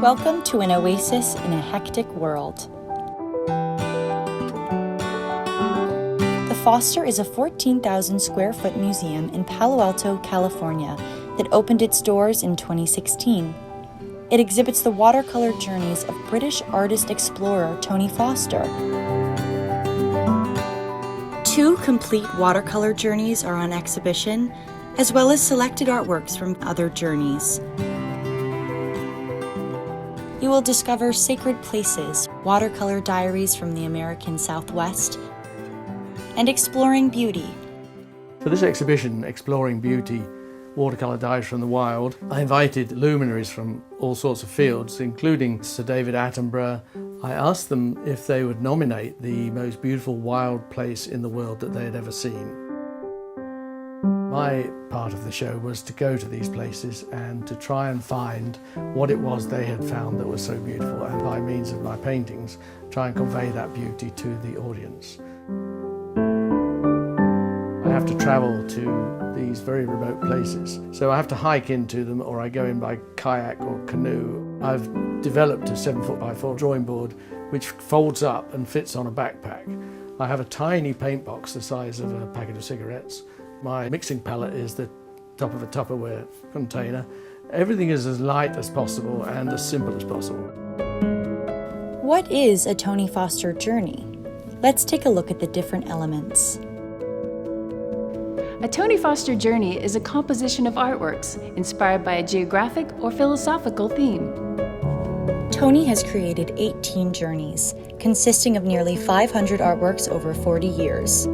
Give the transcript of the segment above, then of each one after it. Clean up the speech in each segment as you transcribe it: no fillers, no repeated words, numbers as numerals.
Welcome to an oasis in a hectic world. The Foster is a 14,000 square foot museum in Palo Alto, California that opened its doors in 2016. It exhibits the watercolor journeys of British artist-explorer Tony Foster. 2 complete watercolor journeys are on exhibition, as well as selected artworks from other journeys. You will discover sacred places, watercolor diaries from the American Southwest, and exploring beauty. For this exhibition, Exploring Beauty, Watercolor Diaries from the Wild, I invited luminaries from all sorts of fields, including Sir David Attenborough. I asked them if they would nominate the most beautiful wild place in the world that they had ever seen. My part of the show was to go to these places and to try and find what it was they had found that was so beautiful, and by means of my paintings, try and convey that beauty to the audience. I have to travel to these very remote places, so I have to hike into them, or I go in by kayak or canoe. I've developed a 7-foot-by-4 drawing board which folds up and fits on a backpack. I have a tiny paint box the size of a packet of cigarettes. My mixing palette is the top of a Tupperware container. Everything is as light as possible and as simple as possible. What is a Tony Foster journey? Let's take a look at the different elements. A Tony Foster journey is a composition of artworks inspired by a geographic or philosophical theme. Tony has created 18 journeys, consisting of nearly 500 artworks over 40 years.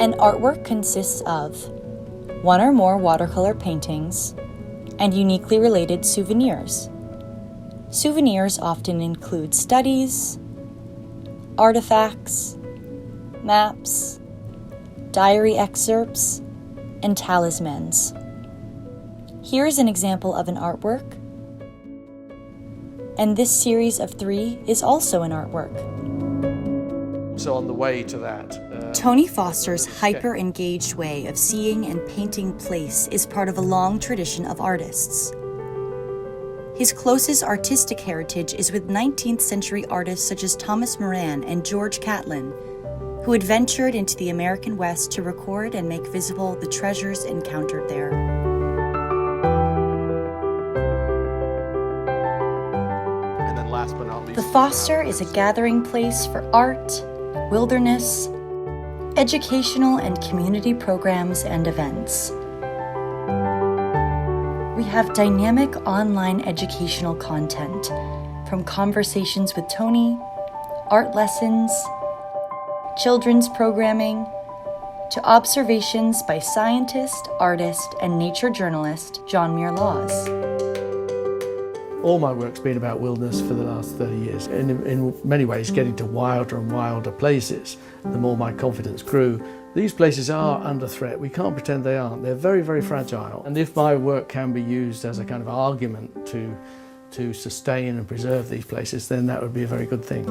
An artwork consists of 1 or more watercolor paintings and uniquely related souvenirs. Souvenirs often include studies, artifacts, maps, diary excerpts, and talismans. Here is an example of an artwork, and this series of 3 is also an artwork. So on the way to that, Tony Foster's hyper-engaged way of seeing and painting place is part of a long tradition of artists. His closest artistic heritage is with 19th century artists such as Thomas Moran and George Catlin, who adventured into the American West to record and make visible the treasures encountered there. and then last but not least, The Foster is a gathering place for art, wilderness, educational and community programs and events. We have dynamic online educational content, from conversations with Tony, art lessons, children's programming, to observations by scientist, artist, and nature journalist John Muir Laws. all my work's been about wilderness for the last 30 years. In many ways, getting to wilder and wilder places, the more my confidence grew. These places are under threat. We can't pretend they aren't. They're very, very fragile. And if my work can be used as a kind of argument to sustain and preserve these places, then that would be a very good thing.